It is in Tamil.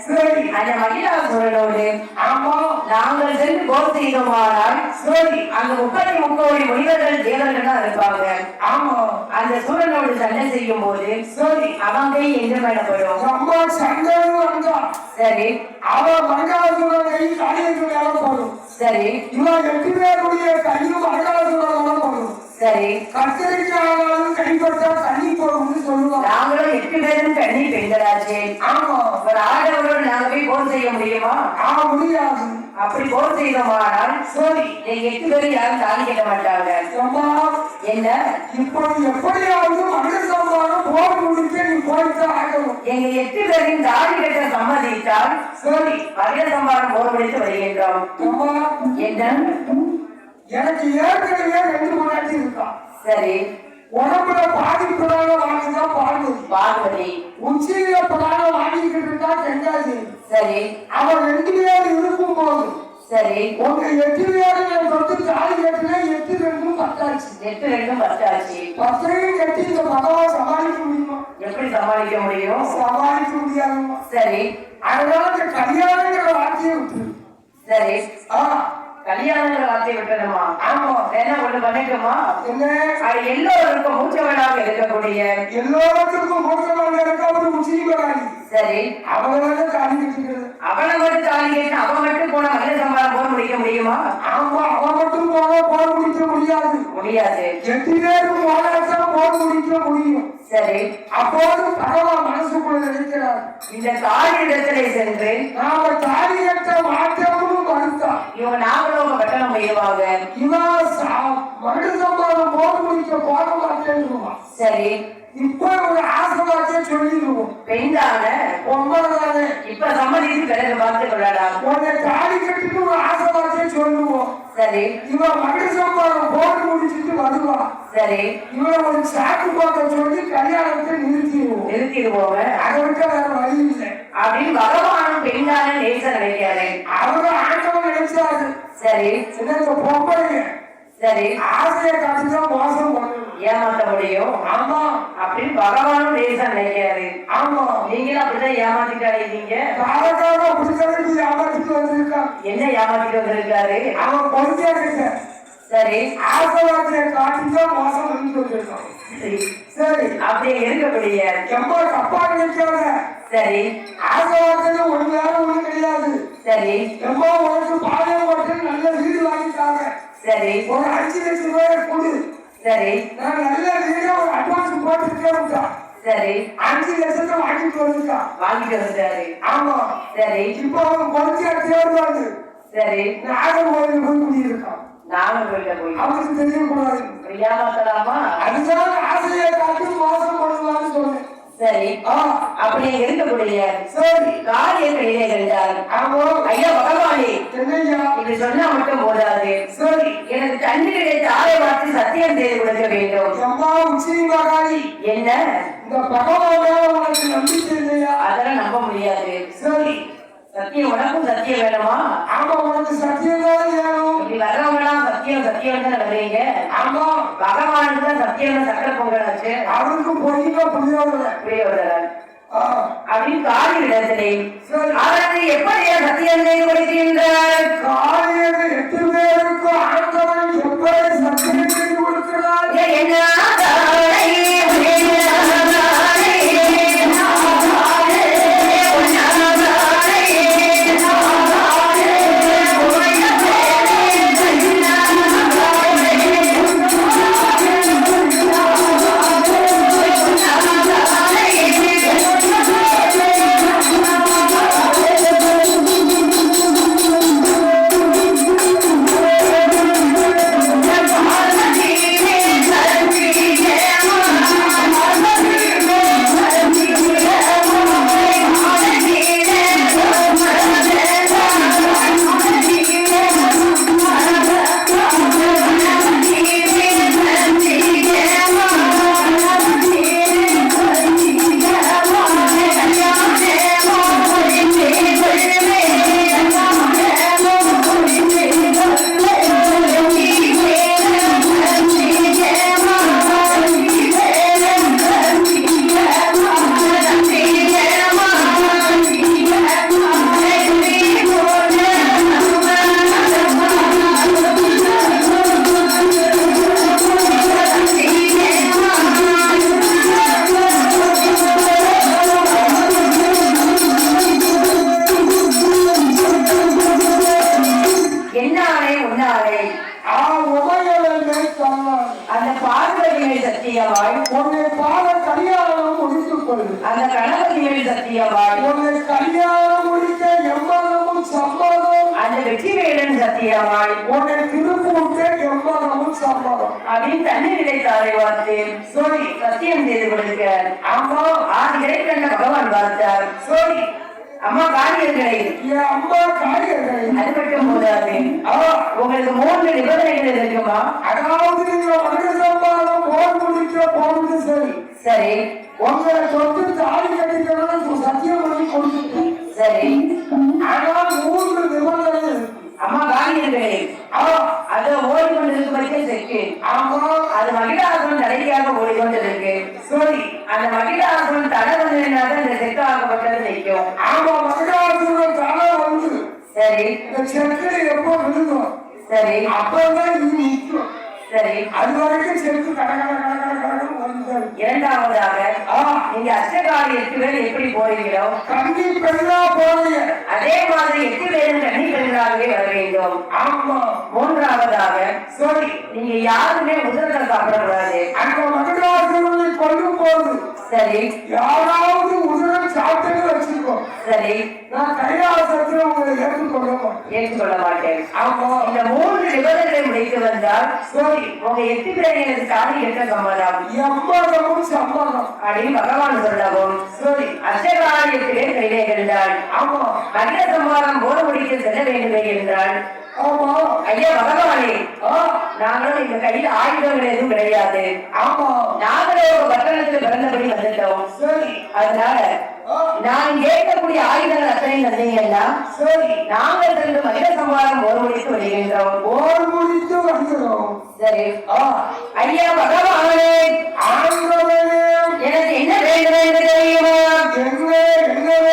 சரி. அந்த மகிழாசுரனோடு ஆமா. நாங்கள் சென்று போர் செய்தோமானால் சரி. அங்க 33 கோடி முனிவர்கள் தேவர்கள் தான் இருப்பாங்க. ஆமா. அந்த சூரனோடு சண்டை செய்யும் போது சரி. அவங்க எந்த மேடப்படும் அம்மா சண்டை வந்தா சரி அவ மகாசுரனை காரியத்துக்கு மேல போடும். சரி. இவன் 8 பேருடைய கையும் மகாசுரனால போடும். சரி. கத்திரிக்காயாலும் கைப்பட்டா தண்ணி போடும்னு சொல்லுவாங்க. நாங்களும் 8 பேரும் கண்ணி பெண்களாச்சு. ஆமா. ஒரு ஆடவரோடு நாங்க போய் போர் செய்ய முடியுமா? முடியாது. அப்படி போர் செய்தோமானால் சரி எங்க 8 பேரும் யாரும் தாலி கட்ட மாட்டாங்க. என்ன இப்போ எப்படியாவது மனிதமாக போர் முடிக்க நீ போய்தான் ஆகணும். எங்க 8 பேரையும் தாலி கட்ட சம்மதித்தால் சரி மனித சம்பாரம் போர் முடித்து வருகின்றோம். என்ன எனக்கு ஏற்கனவே 2 முன்னாடி இருக்கா. சரி. உடம்புல பாதிப்புறாங்க வாங்கிதான் பார்வதி. உச்சியில புறாங்க வாங்கிக்கிட்டு இருக்கா கெங்காதி. சரி. அவன் 2 பேர் இருக்கும் போது சரி உங்க 8 பேரும் தொட்டு தாலி கட்டினா 8 2 10 8 2 10 ஆச்சு. 10 கட்டி இந்த பகவான் சமாளிக்க முடியுமா? எப்படி சமாளிக்க முடியும்? சமாளிக்க முடியாதுமா. சரி. அதனால இந்த கல்யாணங்கிற வார்த்தையை விட்டு. சரி. கல்யாணங்கிற வார்த்தையை விட்டுணுமா? ஆமா. என்ன ஒண்ணு பண்ணிட்டுமா? என்ன? அது எல்லோருக்கும் மூச்சவனாக இருக்கக்கூடிய எல்லோருக்கும் மூச்சவனாக இருக்க ஒரு முஸ்லீம். சரி. அவங்களால தாலி கட்டிக்கிறது. அவனை மட்டும் தாலி கட்டி அவன் மட்டும் போன மனித சம்பாரம் போர் முடிக்க முடியுமா? ஆமா. அவன் மட்டும் போன போர் முடிக்க முடியாது. 8 பேரும் போராட்டம் போர் முடிக்க முடியும். சரி. அப்போது பகவான் மனசுக்குள்ள நினைக்கிறார், இந்த தாலி இடத்திலே சென்று நாம தாலி கட்ட மாற்றமும் மறுத்தா இவங்க நாங்களும் கட்டணம் போயிடுவாங்க. இவன் மனித சம்பாரம் போர் முடிக்க போக மாட்டேன். சரி. இப்ப ஒரு ஆசைவாக்கிய சொல்லிடுவோம். பெண்தான பொம்பளை இப்ப சம்மதித்து பிறகு பார்த்து கொள்ளலாம். உன்னை தாலி கட்டிட்டு ஒரு ஆசைவாக்கிய சொல்லுவோம். சரி. இவன் மனித சம்பாரம் போர் முடிச்சுட்டு வருவா. சரி. இவன் ஒரு சாக்கு போக்க சொல்லி கல்யாணத்தை நிறுத்திடுவோம். அதை விட்டு வேற வழி இல்லை அப்படின்னு பகவானும் பெண்தான நேச நினைக்கிறாரு. அவங்க ஆண்டவன் நினைச்சாரு. சரி. பொம்பளைங்க சரி ஆசையை காட்டிதான் மோசம் பண்ணணும், ஏமாற்ற முடியும். ஆமா அப்படின்னு பகவானும் நேச நினைக்கிறாரு. ஆமா. நீங்களும் அப்படிதான் ஏமாத்திட்டாங்க. காலக்காக அப்படித்தான் ஏமாத்திட்டு வந்திருக்கான். என்ன ஏமாத்திட்டு வந்திருக்காரு? அவன் பொறுத்த சரி ஆசைவாக்கிய காட்டிதான் மோசம் பண்ணிட்டு வந்திருக்கான். சரி அப்படியே இருக்கக்கூடிய எம்மா தப்பா நினைக்காத. சரி. ஆசைவாக்கிய ஒரு நேரம் ஒண்ணு கிடையாது. சரி. எம்மா உனக்கு பாளையம் ஓட்டு நல்ல வீடு வாங்கிட்டாங்க. சரி. ஒரு 5 லட்சம் ரூபாய் கொடு. சரி. நான் நல்ல வீடு ஒரு அட்வான்ஸ் போட்டுருக்கா. சரி. 5 லட்சத்தை வாங்கிட்டு வந்துட்டாரு. ஆமா. சரி. இப்போ அவன் பொறுத்தியா தேர்வாரு. சரி. நாகர்கோவில் போய் குடியிருக்கான். நாகர்கோவில போய் அவனுக்கு தெரியக்கூடாது. ஏமாத்தலாமா? அதுதான் ஆசையை காட்டி மோசம் பண்ணுவான்னு சொன்னேன். சரி. அப்படி இருக்கக்கூடிய சரி காரியங்களிலே இருந்தால் ஐயா பகவானே இப்படி சொன்னா மட்டும் போதாது. சரி எனக்கு தண்ணீரை தாரை பார்த்து சத்தியம் செய்து கொடுக்க வேண்டும். அம்மா உச்சிமகாரி என்ன இந்த பகவான் மேல உனக்கு நம்பிக்கை இல்லையா? அதெல்லாம் நம்ப முடியாது. சரி சத்தியம் உனக்கும் சத்தியம் வேணுமா? ஆமா உனக்கு சத்தியம் தான் வேணும். இப்படி வர்றவங்கலாம் சத்தியம் சத்தியம் தான் வர்றீங்க. ஆமா பகவானுக்கு தான் சத்தியம் சக்கர பொங்கலாச்சு. அவருக்கு பொய்யா புரியாத அப்படின்னு காரிய இடத்திலே அவருக்கு எப்படியா சத்தியம் செய்து கொடுக்கின்றார்? காரியத்தை 8 பேருக்கும் ஆண்டவன் எப்படி சத்தியம் செய்து கொடுக்கிறார்? என்ன தருவாய். உன்னை கல்யாணம் முடிக்க எம்மதமும் சம்மதம். அந்த வெற்றி வேலன் சத்தியமாய் உன்னை திருப்பூட்ட எம்மதமும் சம்மதம். அப்படின்னு தண்ணீர் நிலைத்தாரை பார்த்து சோழி சத்தியம் செய்து கொடுக்க அம்மா ஆதிகளை கண்ட பகவான் பார்த்தார். சோழி அம்மா காரியங்களை என் அம்மா காரியங்களை அது மட்டும் போதாது. உங்களுக்கு 3 நிபந்தனைகள் இருக்குமா? அதாவது நீங்க மனித சம்பாதம் போர் முடிக்க போறது சரி சரி. உங்களை சொத்து தாலி கட்டிக்கணும் சத்தியம் பண்ணி கொடுத்துட்டு சரி. ஆனால் 3 நிபந்தனை இருக்கு. அம்மா காரியங்களே அது ஓடிக்கொண்டிருக்கு பற்றி செக்கு. ஆமா அது மகிழாசுரன் தலைக்காக ஓடிக்கொண்டிருக்கு. சரி. அந்த மகிழாசுரன் தடை வந்ததுனால இந்த செக்கு ஆக்கப்பட்டது நிற்கும். ஆமா மகிழாசுரன் தலை வந்து சரி. இந்த செக்கு எப்போ விழுகும் சரி. அப்பதான் இது நிற்கும். சரி. அது வரைக்கும் செக்கு கடகடன்னு வந்து. இரண்டாவதாக நீங்க அஷ்டகாரி 8 பேர் எப்படி போறீங்களோ கண்ணி பெண்ணா போறீங்க அதே மாதிரி 8 பேரும் கண்ணி பெண்ணாகவே வர வேண்டும். ஆமா. மூன்றாவதாக சரி நீங்க யாருமே உதிரத்தை சாப்பிடக்கூடாது. அந்த மகிழாசுரனை கொல்லும் போது சரி. யாராவது உதிரம் சாப்பிட்டு வச்சுக்கோ. சரி. நான் கைலாசத்துல உங்களை ஏற்றுக்கொள்ள மாட்டேன். ஏற்றுக்கொள்ள மாட்டேன். ஆமா. இந்த 3 நிபந்தனைகளை முடித்து வந்தால் சரி உங்க 8 பேரை எனக்கு தாலி கட்ட சம்மதம். எம்மதமும் சம்மதம் அப்படின்னு பகவான் சொல்லவும் சரி அஷ்டகாரி 8 பேர் கையிலே இருந்தால் ஆமா மகிழ சம்பாதம் போர் முடிக்க செல்ல வேண்டுமே என்றால் ஆமா ஐயா பகவானே நாங்களும் எங்க கையில் ஆயுதங்கள் எதுவும் கிடையாது. ஆமா நாங்களே ஒரு பட்டணத்துல பிறந்தபடி வந்துட்டோம். சரி. அதனால நான் கேட்கக்கூடிய ஆயுதங்கள் அத்தனை தந்தீங்கன்னா சரி நாங்கள் சென்று மகிழ சம்பாதம் போர் முடித்து வருகின்றோம். போர் முடித்து வருகிறோம். சரி. ஐயா பகவானே ஆண்டவனே எனக்கு என்ன வேண்டும் என்று தெரியுமா? என்ன